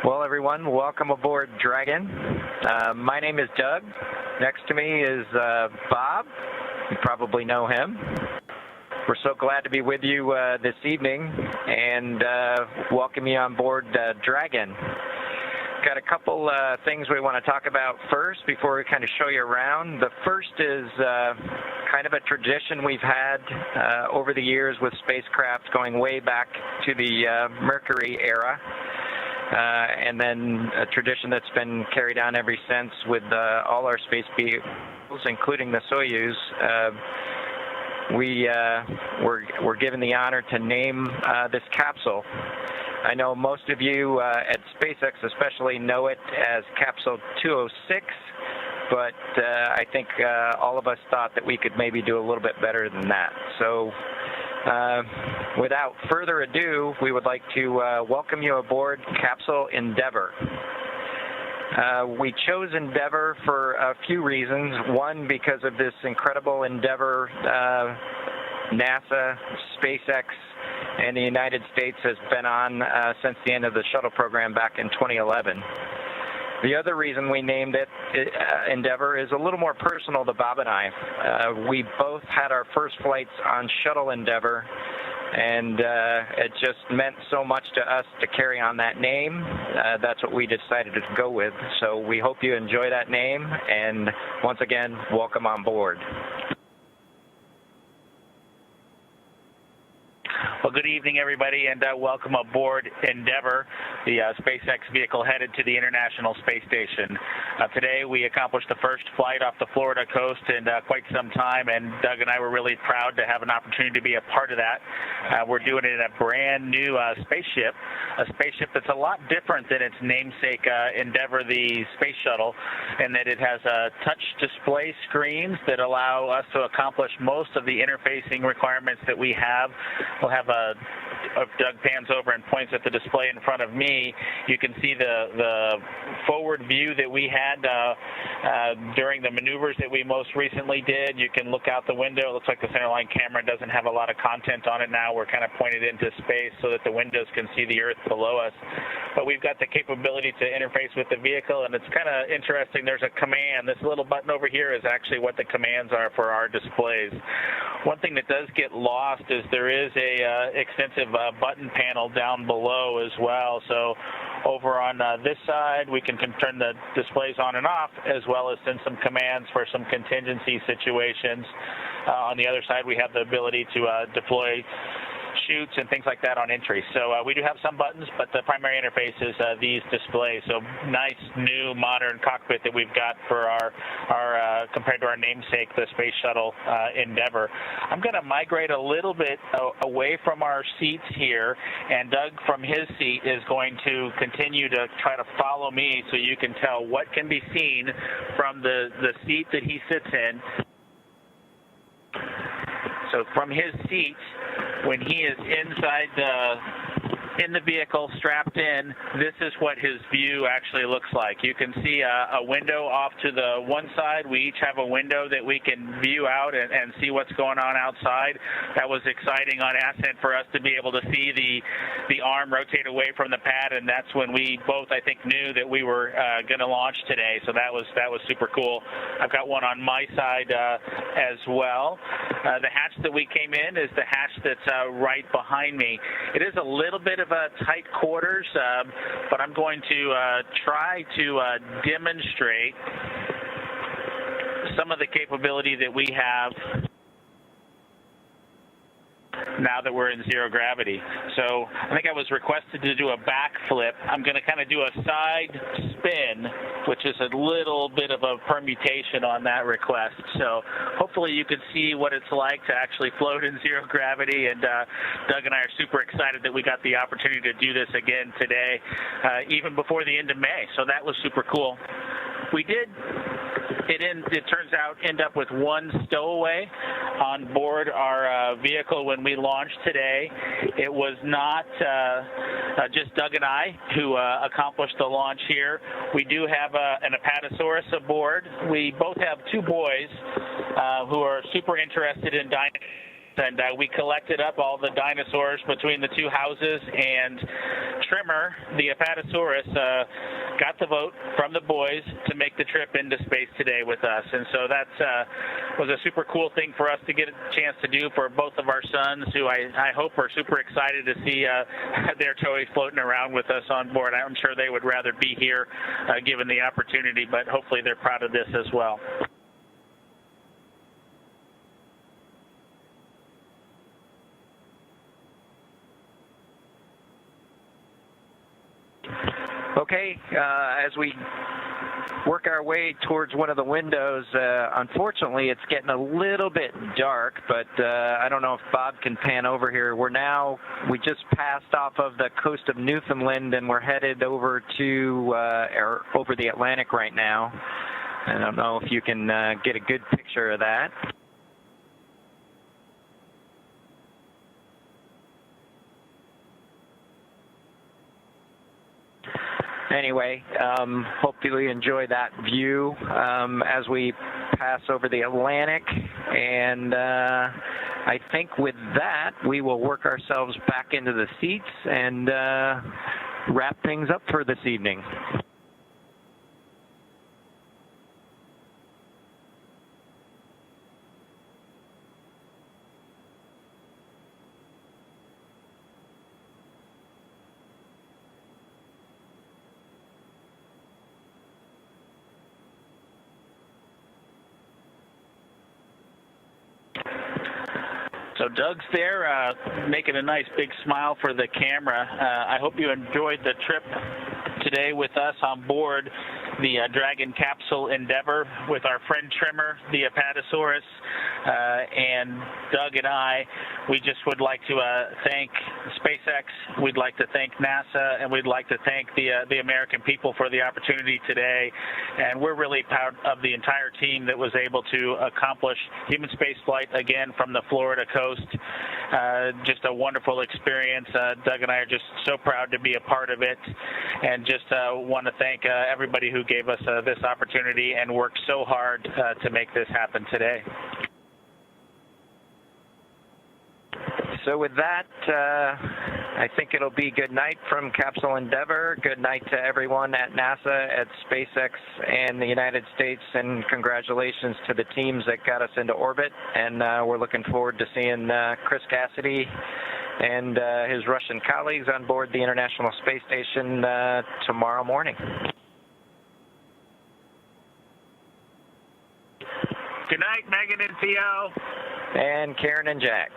Well, everyone, welcome aboard Dragon. My name is Doug. Next to me is Bob. You probably know him. We're so glad to be with you this evening and welcome you on board Dragon. Got a couple things we want to talk about first before we kind of show you around. The first is kind of a tradition we've had over the years with spacecraft going way back to the Mercury era. And then a tradition that's been carried on ever since with all our space vehicles, including the Soyuz. We're given the honor to name this capsule. I know most of you at SpaceX especially know it as Capsule 206, but I think all of us thought that we could maybe do a little bit better than that. So without further ado, we would like to welcome you aboard Capsule Endeavour. We chose Endeavour for a few reasons. One, because of this incredible endeavor NASA, SpaceX, and the United States has been on since the end of the shuttle program back in 2011. The other reason we named it Endeavour is a little more personal to Bob and I. We both had our first flights on Shuttle Endeavour, and it just meant so much to us to carry on that name. That's what we decided to go with. So we hope you enjoy that name, and once again, welcome on board. Well, good evening, everybody, and welcome aboard Endeavour, the SpaceX vehicle headed to the International Space Station. Today, we accomplished the first flight off the Florida coast in quite some time, and Doug and I were really proud to have an opportunity to be a part of that. We're doing it in a brand new spaceship, a spaceship that's a lot different than its namesake Endeavour, the space shuttle, in that it has touch display screens that allow us to accomplish most of the interfacing requirements that we have. We'll have if Doug pans over and points at the display in front of me, you can see the forward view that we had during the maneuvers that we most recently did. You can look out the window. It looks like the centerline camera doesn't have a lot of content on it now. We're kind of pointed into space so that the windows can see the Earth below us. But we've got the capability to interface with the vehicle, and it's kind of interesting. There's a command. This little button over here is actually what the commands are for our displays. One thing that does get lost is there is a extensive button panel down below as well. So over on this side, we can turn the displays on and off, as well as send some commands for some contingency situations. On the other side, we have the ability to deploy chutes and things like that on entry. So we do have some buttons, but the primary interface is these displays. So nice, new, modern cockpit that we've got for our compared to our namesake, the Space Shuttle Endeavour. I'm going to migrate a little bit away from our seats here, and Doug from his seat is going to continue to try to follow me so you can tell what can be seen from the seat that he sits in. So from his seat, when he is inside in the vehicle, strapped in, this is what his view actually looks like. You can see a window off to the one side. We each have a window that we can view out and see what's going on outside. That was exciting on ascent for us to be able to see the arm rotate away from the pad, and that's when we both, I think, knew that we were going to launch today. So that was super cool. I've got one on my side as well. The hatch that we came in is the hatch that's right behind me. It is a little bit of a tight quarters, but I'm going to try to demonstrate some of the capability that we have now that we're in zero gravity. So I think I was requested to do a backflip. I'm going to kind of do a side spin, which is a little bit of a permutation on that request. So hopefully you can see what it's like to actually float in zero gravity, and Doug and I are super excited that we got the opportunity to do this again today, even before the end of May. So that was super cool. We did, it turns out, end up with one stowaway on board our vehicle when we launched today. It was not just Doug and I who accomplished the launch here. We do have an Apatosaurus aboard. We both have two boys who are super interested in dinosaurs. and we collected up all the dinosaurs between the two houses, and Trimmer, the Apatosaurus, got the vote from the boys to make the trip into space today with us. And so that was a super cool thing for us to get a chance to do for both of our sons, who I hope are super excited to see their toy floating around with us on board. I'm sure they would rather be here given the opportunity, but hopefully they're proud of this as well. Okay, as we work our way towards one of the windows, unfortunately it's getting a little bit dark, but I don't know if Bob can pan over here. We just passed off of the coast of Newfoundland, and we're headed over to over the Atlantic right now. I don't know if you can get a good picture of that. Anyway, hopefully you enjoy that view as we pass over the Atlantic, and I think with that we will work ourselves back into the seats and wrap things up for this evening. So Doug's there making a nice big smile for the camera. I hope you enjoyed the trip today with us on board the Dragon Capsule Endeavor with our friend Trimmer, the Apatosaurus, and Doug and I. We just would like to thank SpaceX, we'd like to thank NASA, and we'd like to thank the American people for the opportunity today. And we're really proud of the entire team that was able to accomplish human spaceflight again from the Florida coast. Just a wonderful experience. Doug and I are just so proud to be a part of it, and just want to thank everybody who gave us this opportunity and worked so hard to make this happen today. So with that, I think it'll be good night from Capsule Endeavor. Good night to everyone at NASA, at SpaceX, and the United States, and congratulations to the teams that got us into orbit. And we're looking forward to seeing Chris Cassidy and his Russian colleagues on board the International Space Station tomorrow morning. Good night, Megan and Theo. And Karen and Jack.